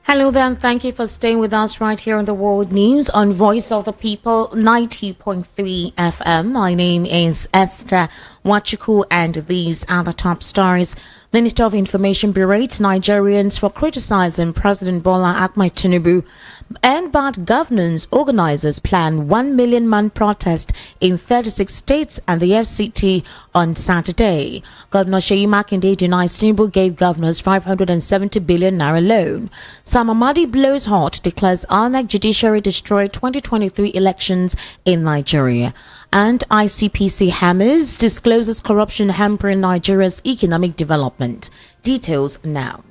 Hello there, and thank you for staying with us right here on the World News on Voice of the People 90.3 FM. My name is Esther Wachuku, and these are the top stories. Minister of Information berates Nigerians for criticizing President Bola Ahmed Tinubu. EndBadGovernance organizers plan 1 million man protest in 36 states and the FCT on Saturday. Governor Seyi Makinde denies Tinubu gave governors 570 billion naira loan. Sam Amadi blows hot, declares INEC judiciary destroyed 2023 elections in Nigeria. And ICPC hammers, discloses corruption hampering Nigeria's economic development. Details now.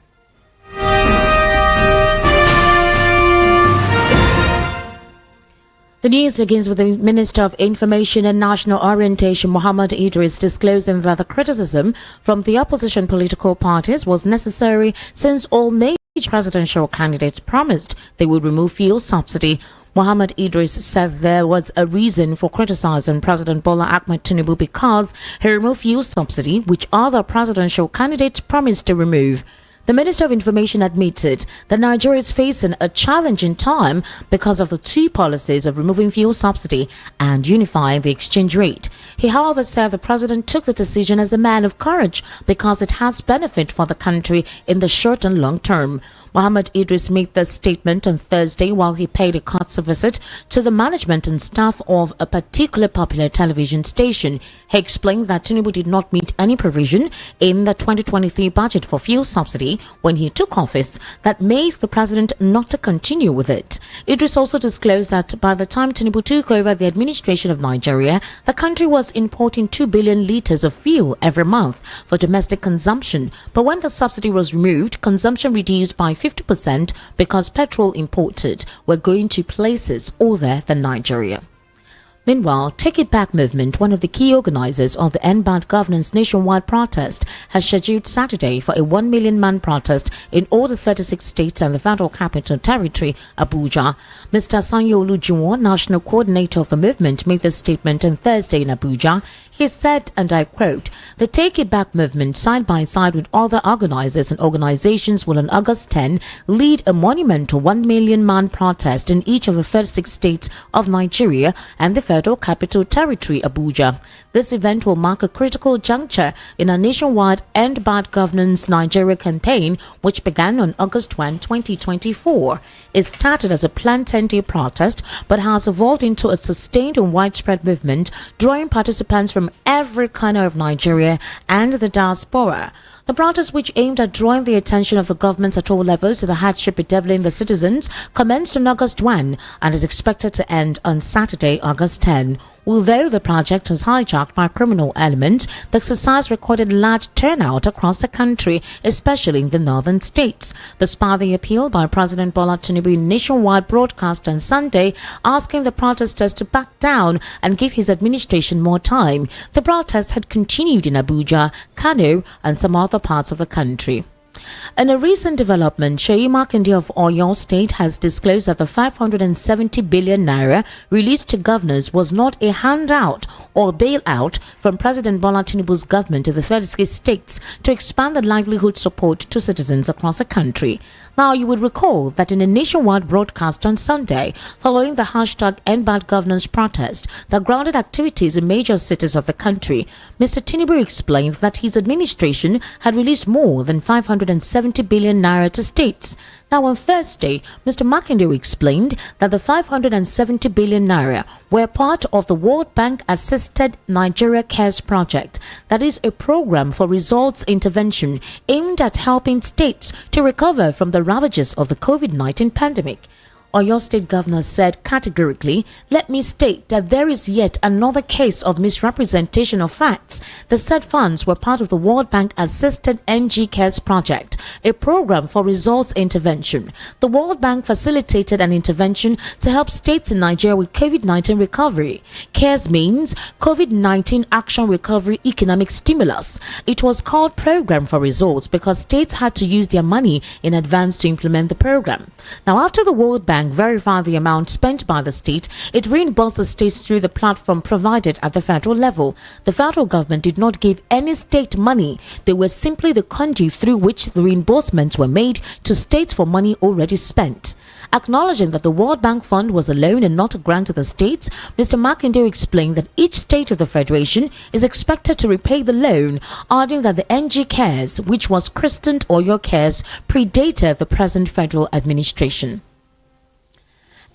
The news begins with the Minister of Information and National Orientation, Muhammad Idris, disclosing that the criticism from the opposition political parties was necessary since all major presidential candidates promised they would remove fuel subsidy. Muhammad Idris said there was a reason for criticizing President Bola Ahmed Tinubu because he removed fuel subsidy, which other presidential candidates promised to remove. The Minister of Information admitted that Nigeria is facing a challenging time because of the two policies of removing fuel subsidy and unifying the exchange rate. He, however, said the president took the decision as a man of courage because it has benefit for the country in the short and long term. Muhammad Idris made this statement on Thursday while he paid a courtesy visit to the management and staff of a particular popular television station. He explained that Tinubu did not meet any provision in the 2023 budget for fuel subsidy when he took office that made the president not to continue with it. Idris also disclosed that by the time Tinubu took over the administration of Nigeria, the country was importing 2 billion litres of fuel every month for domestic consumption. But when the subsidy was removed, consumption reduced by 50% because petrol imported were going to places other than Nigeria. Meanwhile, Take It Back movement, one of the key organizers of the EndBadGovernance nationwide protest, has scheduled Saturday for a 1 million man protest in all the 36 states and the Federal Capital Territory, Abuja. Mr. Sanyolu Juwon, national coordinator of the movement, made this statement on Thursday in Abuja. He said, and I quote, "The Take It Back movement, side by side with other organizers and organizations, will on August 10 lead a monumental 1 million man protest in each of the 36 states of Nigeria and the Federal Capital Territory, Abuja. This event will mark a critical juncture in a nationwide EndBadGovernance Nigeria campaign, which began on August 1, 2024. It started as a planned 10-day protest, but has evolved into a sustained and widespread movement, drawing participants from every corner of Nigeria and the diaspora. The protest, which aimed at drawing the attention of the governments at all levels to the hardship bedeviling the citizens, commenced on August 1 and is expected to end on Saturday, August 10. Although the project was hijacked by criminal elements, the exercise recorded large turnout across the country, especially in the northern states. Despite the appeal by President Bola Tinubu in nationwide broadcast on Sunday, asking the protesters to back down and give his administration more time, the protest had continued in Abuja, Kano, and some other parts of the country. In a recent development, Seyi Makinde of Oyo State has disclosed that the 570 billion naira released to governors was not a handout or bailout from President Bola Tinubu's government to the 36 states to expand the livelihood support to citizens across the country. Now, you would recall that in a nationwide broadcast on Sunday, following the hashtag EndBadGovernance protest that grounded activities in major cities of the country, Mr. Tinubu explained that his administration had released more than 570 billion naira to states. Now, on Thursday, Mr. Makinde explained that the 570 billion naira were part of the World Bank-assisted Nigeria Cares project, that is a program for results intervention aimed at helping states to recover from the ravages of the COVID-19 pandemic. Oyo State Governor said categorically, "Let me state that there is yet another case of misrepresentation of facts. The said funds were part of the World Bank-assisted NG Cares project, a program for results intervention. The World Bank facilitated an intervention to help states in Nigeria with COVID-19 recovery. CARES means COVID-19 Action Recovery Economic Stimulus. It was called Program for Results because states had to use their money in advance to implement the program. Now, after the World Bank Bank verified the amount spent by the state, it reimbursed the states through the platform provided at the federal level. The federal government did not give any state money. They were simply the conduit through which the reimbursements were made to states for money already spent. Acknowledging that the World Bank Fund was a loan and not a grant to the states, Mr. Makinde explained that each state of the Federation is expected to repay the loan, adding that the NG Cares, which was christened Oyo Cares, predated the present federal administration.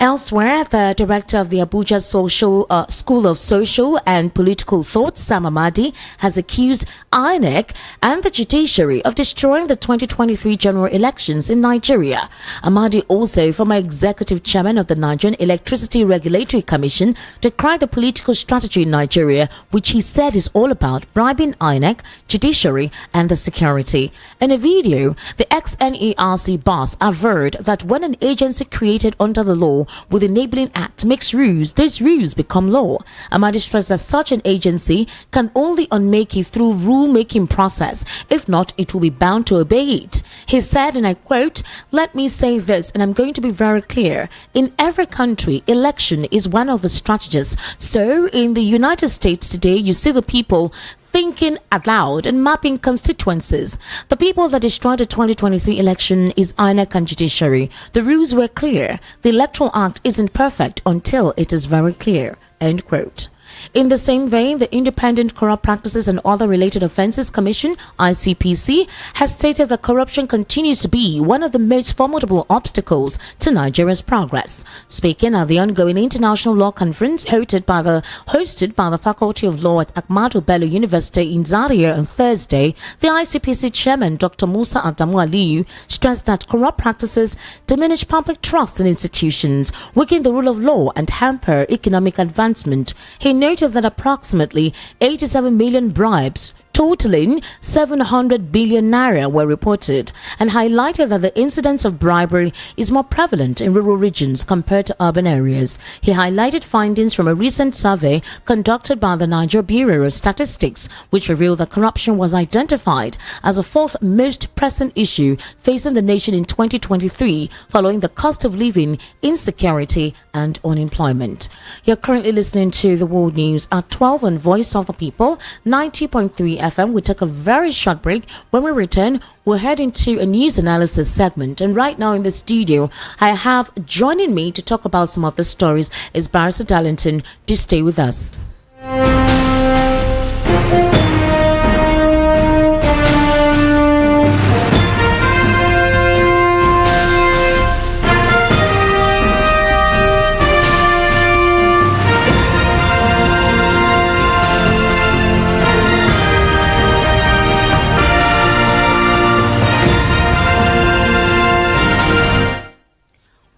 Elsewhere, the director of the Abuja School of Social and Political Thought, Sam Amadi, has accused INEC and the judiciary of destroying the 2023 general elections in Nigeria. Amadi, also former executive chairman of the Nigerian Electricity Regulatory Commission, decried the political strategy in Nigeria, which he said is all about bribing INEC, judiciary, and the security. In a video, the ex-NERC boss averred that when an agency created under the law with enabling act makes rules, those rules become law. Amadi stressed that such an agency can only unmake it through rule-making process. If not, it will be bound to obey it. He said, and I quote, "Let me say this, and I'm going to be very clear. In every country, election is one of the strategies. So in the United States today, you see the people thinking aloud and mapping constituencies. The people that destroyed the 2023 election is INEC and judiciary. The rules were clear. The Electoral Act isn't perfect until it is very clear." End quote. In the same vein, the Independent Corrupt Practices and Other Related Offences Commission, ICPC, has stated that corruption continues to be one of the most formidable obstacles to Nigeria's progress. Speaking at the ongoing International Law Conference hosted by the Faculty of Law at Ahmadu Bello University in Zaria on Thursday, the ICPC chairman, Dr. Musa Adamu Aliyu, stressed that corrupt practices diminish public trust in institutions, weaken the rule of law, and hamper economic advancement. He noted that approximately 87 million bribes totaling 700 billion naira were reported, and highlighted that the incidence of bribery is more prevalent in rural regions compared to urban areas. He highlighted findings from a recent survey conducted by the Nigeria Bureau of Statistics, which revealed that corruption was identified as the fourth most pressing issue facing the nation in 2023, following the cost of living, insecurity, and unemployment. You're currently listening to the World News at 12 on Voice of the People, 90.3 FM. We take a very short break. When we return, we'll head into a news analysis segment. And right now in the studio, I have joining me to talk about some of the stories is Barrister Darlington. Do stay with us.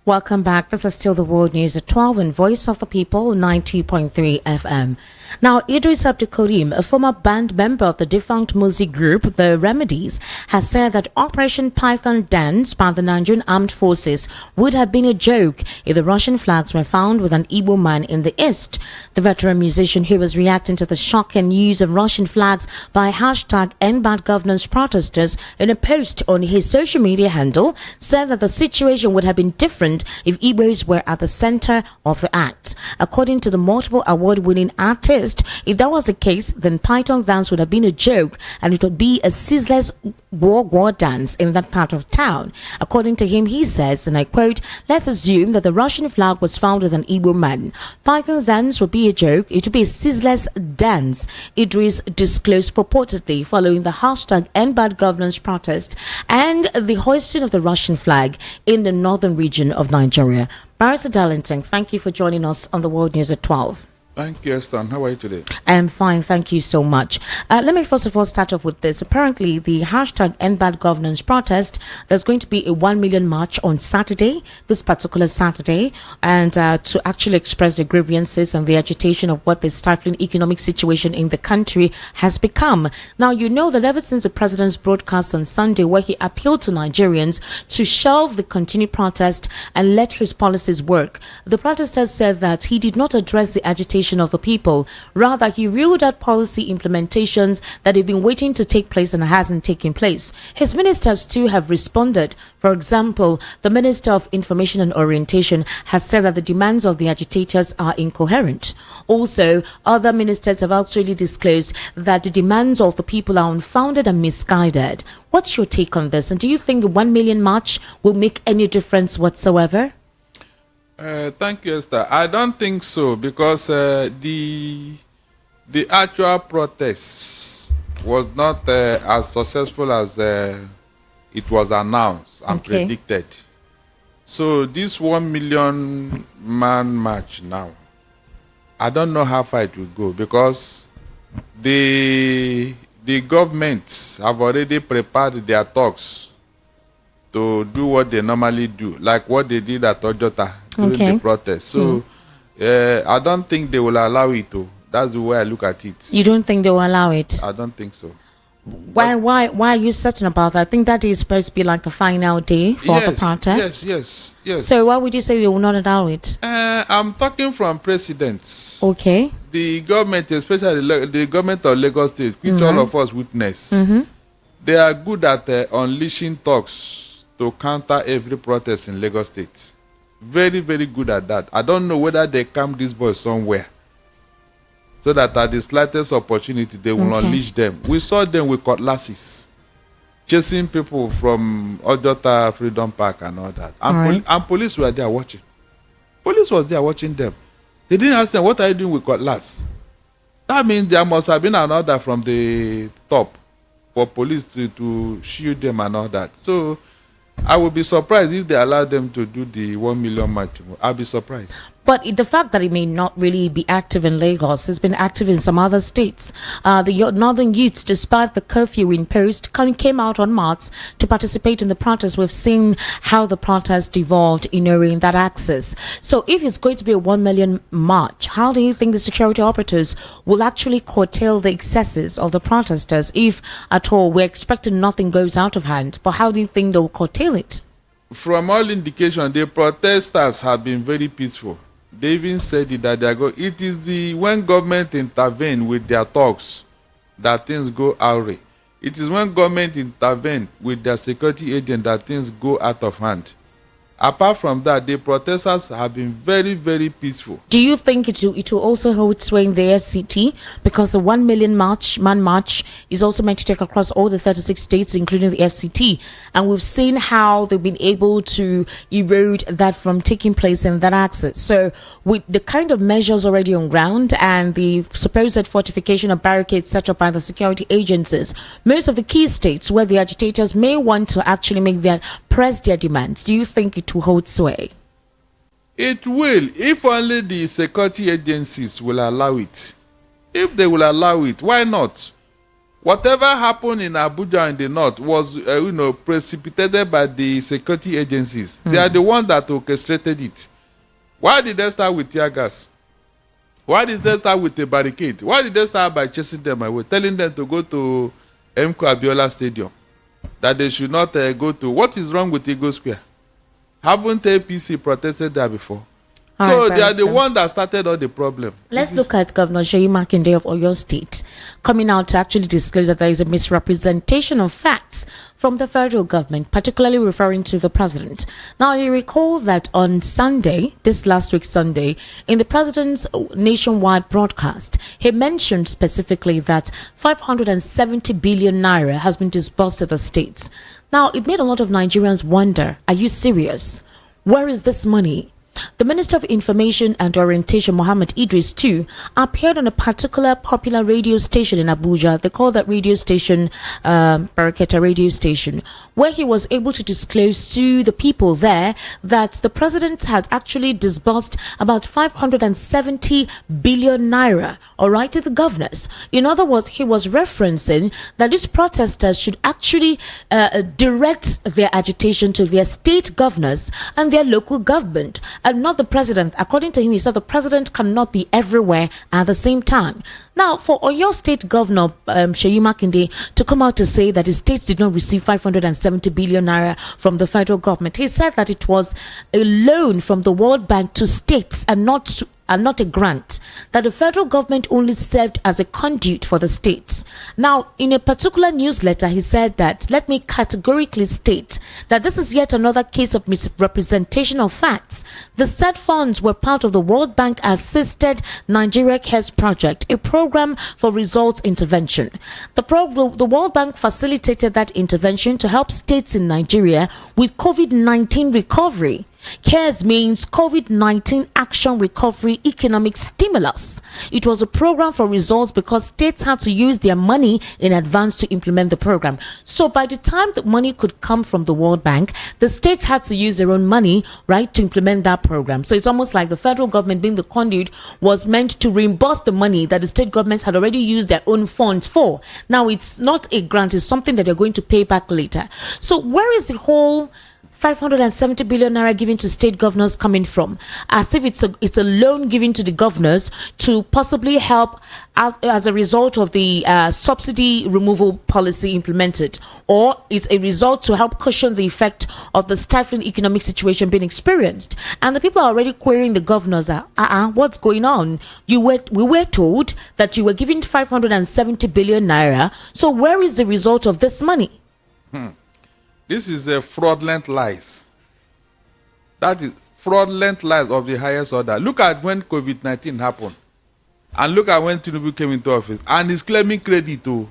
Welcome back. This is still the World News at 12 and Voice of the People, 90.3 FM. Now, Idris Abdulkarim, a former band member of the defunct music group The Remedies, has said that Operation Python Dance by the Nigerian Armed Forces would have been a joke if the Russian flags were found with an Igbo man in the East. The veteran musician, who was reacting to the shocking use of Russian flags by hashtag EndBadGovernance protesters in a post on his social media handle, said that the situation would have been different if Igbos were at the center of the act. According to the multiple award-winning artist, if that was the case, then Python dance would have been a joke and it would be a ceaseless war dance in that part of town. According to him, he says, and I quote, "Let's assume that the Russian flag was found with an Igbo man. Python dance would be a joke. It would be a ceaseless dance," Idris disclosed purportedly following the hashtag EndBadGovernance protest and the hoisting of the Russian flag in the northern region of Nigeria. Barrister Darlington, thank you for joining us on the World News at 12. Thank you, Esther. How are you today? I'm fine, thank you so much. Let me first of all start off with this. Apparently, the hashtag EndBadGovernance protest, there's going to be a 1 million march on Saturday, this particular Saturday, and to actually express the grievances and the agitation of what the stifling economic situation in the country has become. Now, you know that ever since the president's broadcast on Sunday, where he appealed to Nigerians to shelve the continued protest and let his policies work, the protesters said that he did not address the agitation information of the people. Rather, he ruled out policy implementations that have been waiting to take place and hasn't taken place. His ministers too have responded. For example, the Minister of Information and Orientation has said that the demands of the agitators are incoherent. Also, other ministers have actually disclosed that the demands of the people are unfounded and misguided. What's your take on this? And do you think the 1 million march will make any difference whatsoever? Thank you, Esther. I don't think so, because the actual protest was not as successful as it was announced and predicted. So this 1 million man march now, I don't know how far it will go, because the governments have already prepared their talks to do what they normally do, like what they did at Ojota during the protest. So I don't think they will allow it to. That's the way I look at it. You don't think they will allow it? I don't think so. Why are you certain about that? I think that is supposed to be like the final day for the protest. Yes. So why would you say they will not allow it? I'm talking from precedents. Okay. The government, especially the government of Lagos State, which all of us witness, they are good at unleashing talks to counter every protest in Lagos State. Very, very good at that. I don't know whether they camp these boys somewhere, so that at the slightest opportunity, they will unleash them. We saw them with cutlasses, chasing people from Ojota Freedom Park and all that. And police were there watching. Police was there watching them. They didn't ask them, what are you doing with cutlass? That means there must have been an order from the top for police to shield them and all that. So I would be surprised if they allow them to do the 1 million march. I'll be surprised. But the fact that it may not really be active in Lagos, it's been active in some other states. The northern youths, despite the curfew imposed, came out en masse to participate in the protest. We've seen how the protest evolved in that axis. So if it's going to be a 1 million march, how do you think the security operatives will actually curtail the excesses of the protesters? If at all, we're expecting nothing goes out of hand, but how do you think they'll curtail it? From all indication, the protesters have been very peaceful. They even said it that they are going. It is when government intervene with their talks that things go awry. It is when government intervene with their security agent that things go out of hand. Apart from that, the protesters have been very, very peaceful. Do you think it will also hold sway in the FCT? Because the 1 million man march is also meant to take across all the 36 states, including the FCT. And we've seen how they've been able to erode that from taking place in that axis. So with the kind of measures already on ground and the supposed fortification of barricades set up by the security agencies, most of the key states where the agitators may want to actually press their demands, do you think it will hold sway? It will, if only the security agencies will allow it. If they will allow it, why not? Whatever happened in Abuja in the north was, precipitated by the security agencies. They are the ones that orchestrated it. Why did they start with tear gas? Why did they start with a barricade? Why did they start by chasing them away, telling them to go to MK Abiola Stadium? That they should not go to. What is wrong with Eagle Square? Haven't APC protested there before? So they are the one that started all the problem. Let's look at Governor Seyi Makinde of Oyo State coming out to actually disclose that there is a misrepresentation of facts from the federal government, particularly referring to the president. Now, you recall that on Sunday, this last week Sunday, in the president's nationwide broadcast, he mentioned specifically that 570 billion naira has been disbursed to the states. Now, it made a lot of Nigerians wonder, are you serious? Where is this money? The Minister of Information and Orientation, Mohammed Idris, too, appeared on a particular popular radio station in Abuja. They call that radio station Baraketa Radio Station, where he was able to disclose to the people there that the president had actually disbursed about 570 billion naira, all right, to the governors. In other words, he was referencing that these protesters should actually direct their agitation to their state governors and their local government, and not the president. According to him, he said the president cannot be everywhere at the same time. Now, for Oyo State Governor Seyi Makinde to come out to say that his state did not receive 570 billion naira from the federal government, he said that it was a loan from the World Bank to states and not to and not a grant, that the federal government only served as a conduit for the states. Now, in a particular newsletter, he said that, let me categorically state that this is yet another case of misrepresentation of facts. The said funds were part of the World Bank assisted Nigeria Cares Project, a program for results intervention. The World Bank facilitated that intervention to help states in Nigeria with COVID-19 recovery. CARES means COVID-19 Action Recovery Economic Stimulus. It was a program for results because states had to use their money in advance to implement the program. So by the time the money could come from the World Bank, the states had to use their own money, right, to implement that program. So it's almost like the federal government, being the conduit, was meant to reimburse the money that the state governments had already used their own funds for. Now, it's not a grant, it's something that they're going to pay back later. So where is the whole 570 billion naira given to state governors coming from? As if it's a loan given to the governors to possibly help as a result of the subsidy removal policy implemented, or it's a result to help cushion the effect of the stifling economic situation being experienced. And the people are already querying the governors what's going on? We were told that you were giving 570 billion naira. So where is the result of this money? This is a fraudulent lies. That is fraudulent lies of the highest order. Look at when COVID-19 happened. And look at when Tinubu came into office. And he's claiming credit too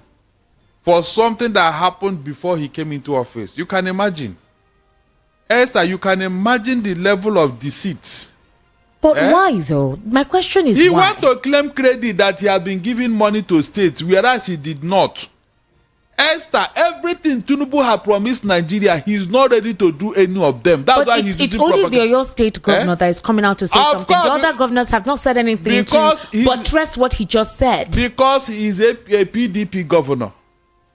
for something that happened before he came into office. You can imagine. Esther, you can imagine the level of deceit. But why though? My question is, he why? wants to claim credit that he has been giving money to states, whereas he did not. Esther, everything Tinubu had promised Nigeria, he's not ready to do any of them. That's why he's using propaganda. It's only the Oyo State governor that is coming out to say something. The other governors have not said anything to buttress what he just said. Because he's a PDP governor.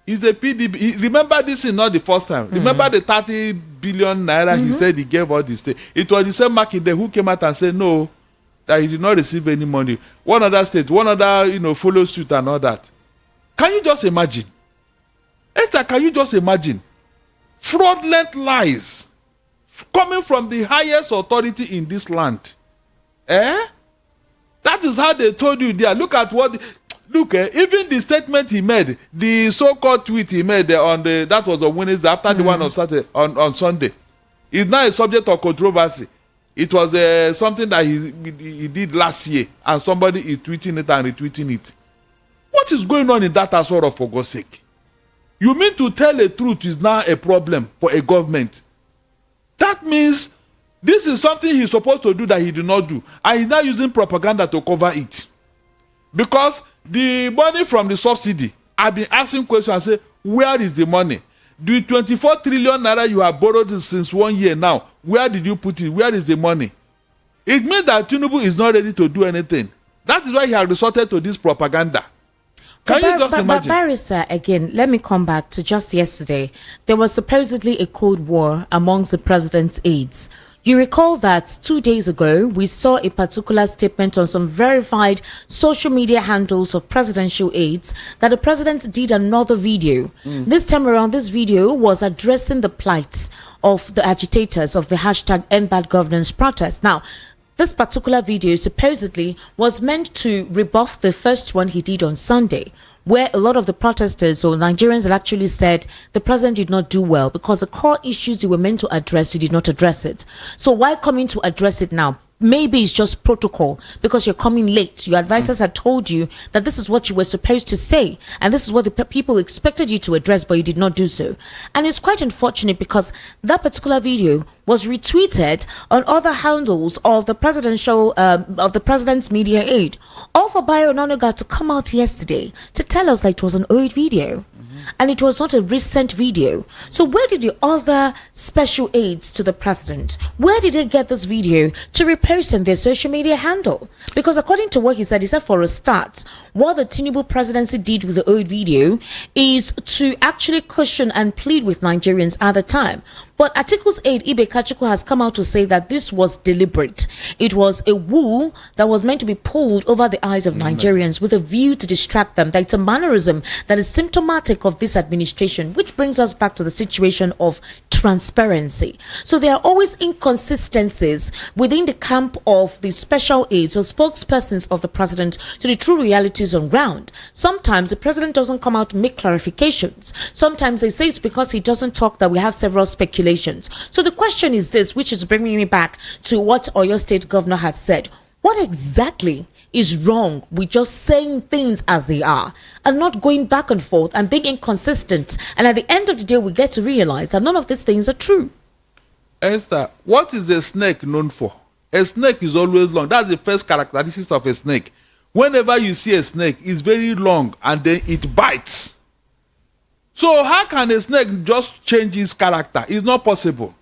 He's a PDP. Remember, this is not the first time. Remember the 30 billion naira he said he gave all the state. It was the same Makinde who came out and said no, that he did not receive any money. One other state, one other, follow suit and all that. Can you just imagine? Esther, can you just imagine fraudulent lies coming from the highest authority in this land? That is how they told you there. Look at what. Even the statement he made, the so-called tweet he made that was on Wednesday after the one on Saturday, on Sunday, is now a subject of controversy. It was something that he did last year, and somebody is tweeting it and retweeting it. What is going on in that Asoro, for God's sake? You mean to tell the truth is now a problem for a government? That means this is something he's supposed to do that he did not do. And he's now using propaganda to cover it. Because the money from the subsidy, I've been asking questions and say, where is the money? The 24 trillion naira you have borrowed since 1 year now, where did you put it? Where is the money? It means that Tinubu is not ready to do anything. That is why he has resorted to this propaganda. Can you just imagine? Barrister, again, let me come back to just yesterday. There was supposedly a cold war amongst the president's aides. You recall that 2 days ago, we saw a particular statement on some verified social media handles of presidential aides that the president did another video. This time around, this video was addressing the plight of the agitators of the hashtag EndBadGovernance protest. Now, this particular video supposedly was meant to rebuff the first one he did on Sunday, where a lot of the protesters or Nigerians had actually said the president did not do well because the core issues you were meant to address, you did not address it. So why coming to address it now? Maybe it's just protocol because you're coming late. Your advisors had told you that this is what you were supposed to say and this is what the people expected you to address, but you did not do so. And it's quite unfortunate because that particular video was retweeted on other handles of the president's media aide. All for Bayo Onanuga to come out yesterday to tell us that it was an old video. And it was not a recent video. So where did the other special aides to the president, where did they get this video to repost on their social media handle? Because according to what he said for a start, what the Tinubu presidency did with the old video is to actually cushion and plead with Nigerians at the time. But Atiku's aide, Ibe Kachiko, has come out to say that this was deliberate. It was a wool that was meant to be pulled over the eyes of Nigerians with a view to distract them. That it's a mannerism that is symptomatic of of this administration, which brings us back to the situation of transparency. So there are always inconsistencies within the camp of the special aides or spokespersons of the president to the true realities on ground. Sometimes the president doesn't come out to make clarifications. Sometimes they say it's because he doesn't talk that we have several speculations. So the question is this, which is bringing me back to what Oyo State Governor has said. What exactly is wrong with just saying things as they are and not going back and forth and being inconsistent? And at the end of the day, we get to realize that none of these things are true. Esther, what is a snake known for? A snake is always long. That's the first characteristic of a snake. Whenever you see a snake, it's very long and then it bites. So how can a snake just change its character? It's not possible.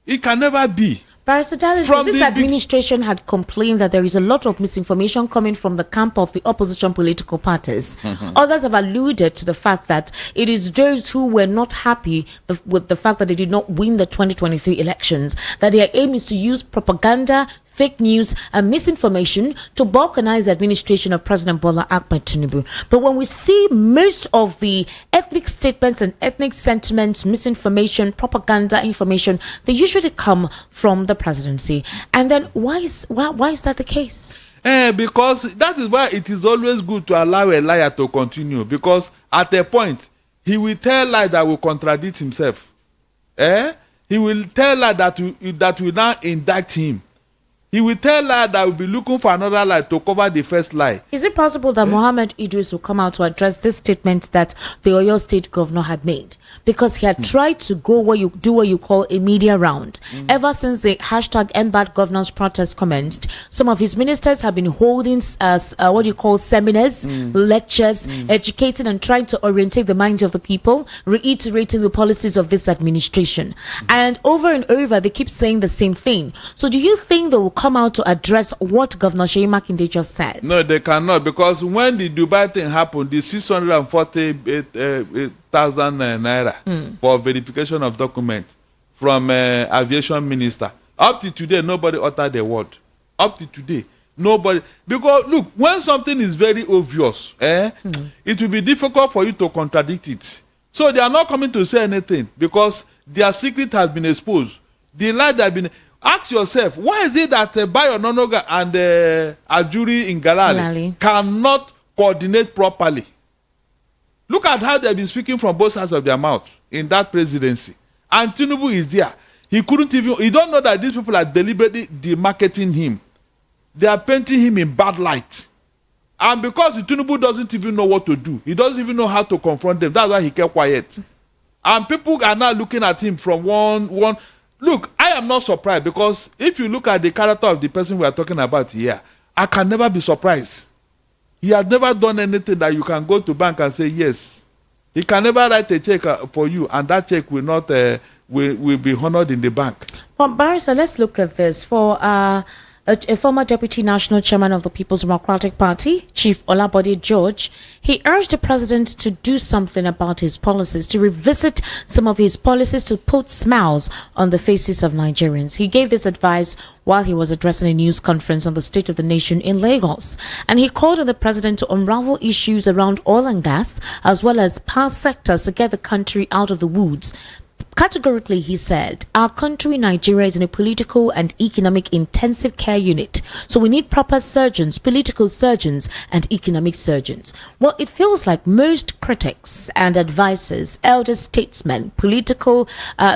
It can never be. Barrister Darlington, this administration had complained that there is a lot of misinformation coming from the camp of the opposition political parties. Others have alluded to the fact that it is those who were not happy with the fact that they did not win the 2023 elections, that their aim is to use propaganda, fake news and misinformation to balkanize the administration of President Bola Ahmed Tinubu. But when we see most of the ethnic statements and ethnic sentiments, misinformation, propaganda information, they usually come from the presidency. And then why is that the case? Because that is why it is always good to allow a liar to continue, because at a point he will tell lie that will contradict himself. He will tell lie that will now indict him. He will tell lie that will be looking for another lie to cover the first lie. Is it possible that Mohammed Idris will come out to address this statement that the Oyo State Governor had made? Because he had tried to go what you call a media round. Ever since the hashtag EndBadGovernance protest commenced, some of his ministers have been holding seminars, lectures, educating and trying to orientate the minds of the people, reiterating the policies of this administration. And over they keep saying the same thing. So do you think they will come out to address what Governor Seyi Makinde just said? No, they cannot, because when the Dubai thing happened, the 640,000 naira for verification of documents from aviation minister, up to today nobody uttered a word. Up to today nobody, because look, when something is very obvious, it will be difficult for you to contradict it. So they are not coming to say anything because their secret has been exposed. The lie that has been. Ask yourself, why is it that Bayo Nonoga and Ajuri in Galali cannot coordinate properly? Look at how they've been speaking from both sides of their mouth in that presidency. And Tinubu is there. He couldn't even, he don't know that these people are deliberately demarketing him. They are painting him in bad light. And because Tinubu doesn't even know what to do, he doesn't even know how to confront them. That's why he kept quiet. And people are now looking at him from one. Look, I am not surprised, because if you look at the character of the person we are talking about here, I can never be surprised. He has never done anything that you can go to bank and say yes. He can never write a check for you, and that check will not will be honored in the bank. Well, Barrister, let's look at this. For a former deputy national chairman of the People's Democratic Party, Chief Olabode George, he urged the president to do something about his policies, to revisit some of his policies to put smiles on the faces of Nigerians. He gave this advice while he was addressing a news conference on the state of the nation in Lagos. And he called on the president to unravel issues around oil and gas, as well as power sectors, to get the country out of the woods. Categorically, he said, our country, Nigeria, is in a political and economic intensive care unit. So we need proper surgeons, political surgeons, and economic surgeons. Well, it feels like most critics and advisors, elder statesmen, political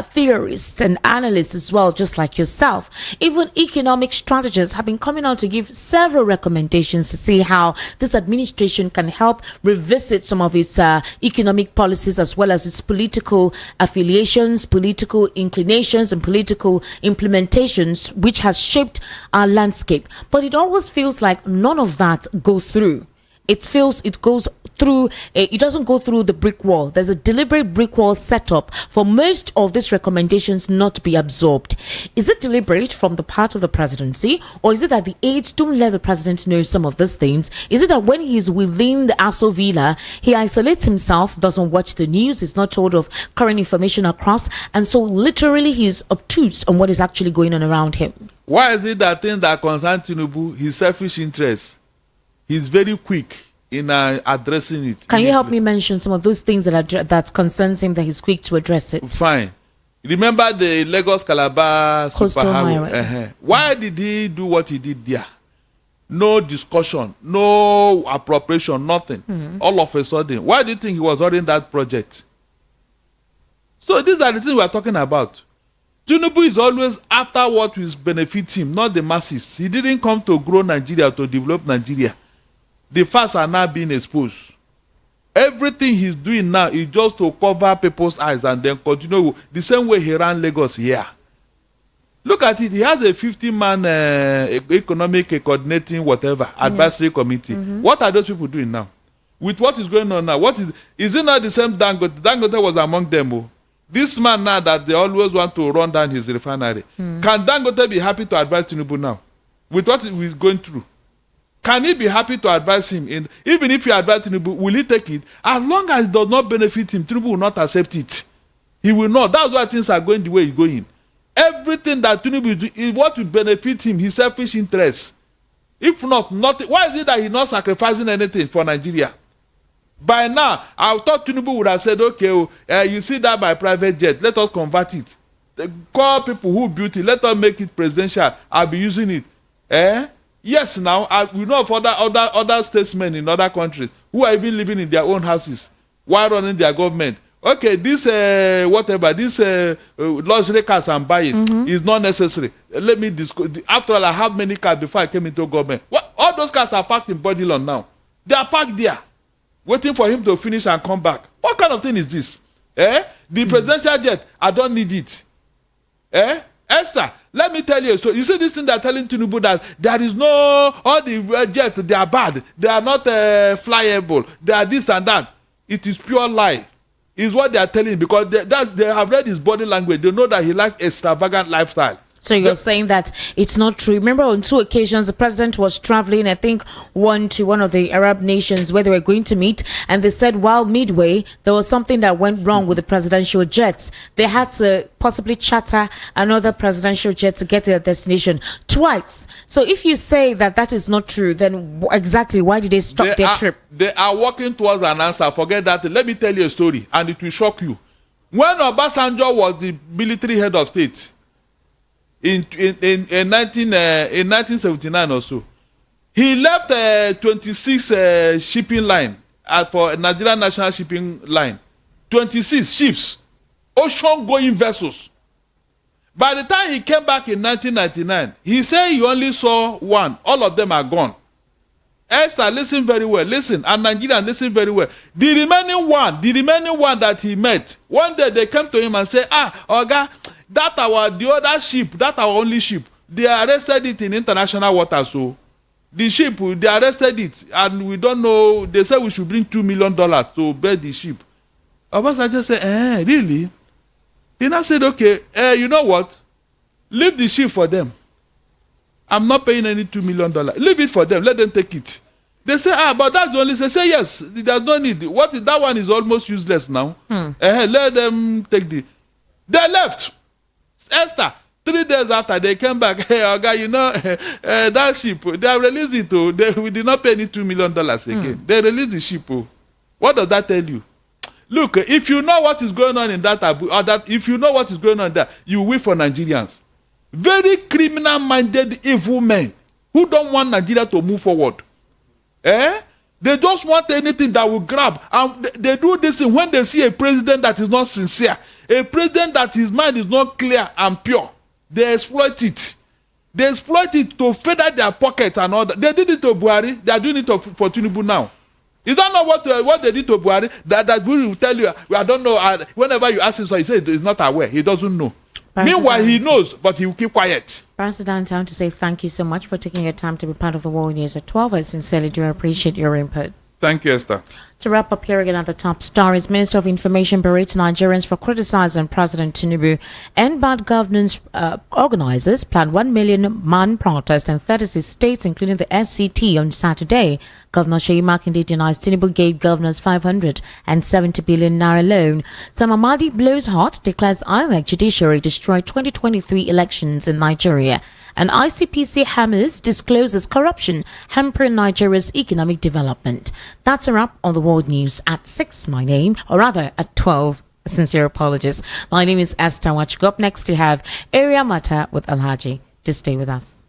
theorists and analysts as well, just like yourself, even economic strategists have been coming out to give several recommendations to see how this administration can help revisit some of its economic policies, as well as its political affiliations, political inclinations and political implementations, which has shaped our landscape. But it always feels like none of that goes through. It doesn't go through the brick wall. There's a deliberate brick wall set up for most of these recommendations not to be absorbed. Is it deliberate from the part of the presidency, or is it that the aides don't let the president know some of these things? Is it that when he's within the Aso Villa, he isolates himself, doesn't watch the news, is not told of current information across, and so literally he's obtuse on what is actually going on around him? Why is it that things that concern Tinubu, his selfish interests, he's very quick in addressing it. Can you help me mention some of those things that concerns him that he's quick to address it? Fine. Remember the Lagos Calabar superhighway? Why did he do what he did there? No discussion, no appropriation, nothing. All of a sudden, why do you think he was ordering that project? So these are the things we are talking about. Tinubu is always after what will benefit him, not the masses. He didn't come to grow Nigeria, to develop Nigeria. The facts are now being exposed. Everything he's doing now is just to cover people's eyes and then continue the same way he ran Lagos here. Look at it. He has a 50-man economic coordinating advisory committee. What are those people doing now? With what is going on now? Is it not the same Dangote? Dangote was among them. Oh. This man now that they always want to run down his refinery. Can Dangote be happy to advise Tinubu now? With what he's going through? Can he be happy to advise him? Even if he advise Tinubu, will he take it? As long as it does not benefit him, Tinubu will not accept it. He will not. That's why things are going the way it's going. Everything that Tinubu do is what will benefit him, his selfish interests. If not, nothing. Why is it that he's not sacrificing anything for Nigeria? By now, I thought Tinubu would have said, okay, you see that by private jet, let us convert it. Call people who built it, let us make it presidential. I'll be using it. Yes, now, we know of other statesmen in other countries who are even living in their own houses while running their government. Okay, this luxury cars I'm buying is not necessary. Let me discuss. After all, I have many cars before I came into government. All those cars are parked in Bodilon now. They are parked there, waiting for him to finish and come back. What kind of thing is this? The presidential jet, I don't need it. Esther, let me tell you. So you see this thing they're telling Tinubu that there is no, all the jets, they are bad. They are not flyable. They are this and that. It is pure lie. Is what they are telling, because they have read his body language. They know that he likes extravagant lifestyle. So you're saying that it's not true. Remember, on 2 occasions, the president was traveling, I think, one to one of the Arab nations where they were going to meet. And they said while midway, there was something that went wrong with the presidential jets. They had to possibly charter another presidential jet to get to their destination twice. So if you say that that is not true, then exactly why did they stop their trip? They are working towards an answer. Forget that. Let me tell you a story, and it will shock you. When Obasanjo was the military head of state, in 1979 or so, he left 26 shipping line for Nigerian National Shipping Line. 26 ships, ocean-going vessels. By the time he came back in 1999, he said he only saw one. All of them are gone. Esther, listen very well. Listen, and Nigerians, listen very well. The remaining one that he met, one day they came to him and said, Oga, the other ship, that our only ship, they arrested it in international waters. So the ship, they arrested it, and we don't know. They said we should bring $2 million to buy the ship. Obasanjo said, really? He now said, okay, you know what? Leave the ship for them. I'm not paying any $2 million. Leave it for them. Let them take it. They say, but that's the only. They say, yes, there's no need. That one is almost useless now. Let them take the. They left. Esther, 3 days after they came back, hey, Oga, you know, that ship, they released it. We did not pay any $2 million again. They released the ship. What does that tell you? Look, if you know what is going on in if you know what is going on there, you will for Nigerians. Very criminal-minded, evil men who don't want Nigeria to move forward. They just want anything that will grab. And they do this thing when they see a president that is not sincere, a president that his mind is not clear and pure. They exploit it. They exploit it to feather their pockets and all that. They did it to Buhari. They are doing it for Tinubu now. Is that not what they did to Buhari? That we will tell you. I don't know. Whenever you ask him, so he says he's not aware. He doesn't know. Meanwhile, he knows, but he will keep quiet. President, I want to say thank you so much for taking your time to be part of the World News at 12. I sincerely do appreciate your input. Thank you, Esther. To wrap up here again at the top stories, Minister of Information berates Nigerians for criticizing President Tinubu. EndBadGovernance organizers plan 1 million man protest in 36 states, including the FCT, on Saturday. Governor Seyi Makinde denies Tinubu gave governors 570 billion naira loan. Sam Amadi blows hot, declares INEC judiciary destroyed 2023 elections in Nigeria. And ICPC hammers discloses corruption hampering Nigeria's economic development. That's a wrap on the world news at 6. My name, or rather at 12. Sincere apologies. My name is Esther Wachuku. Up next to have Area Matter with Alhaji. Just stay with us.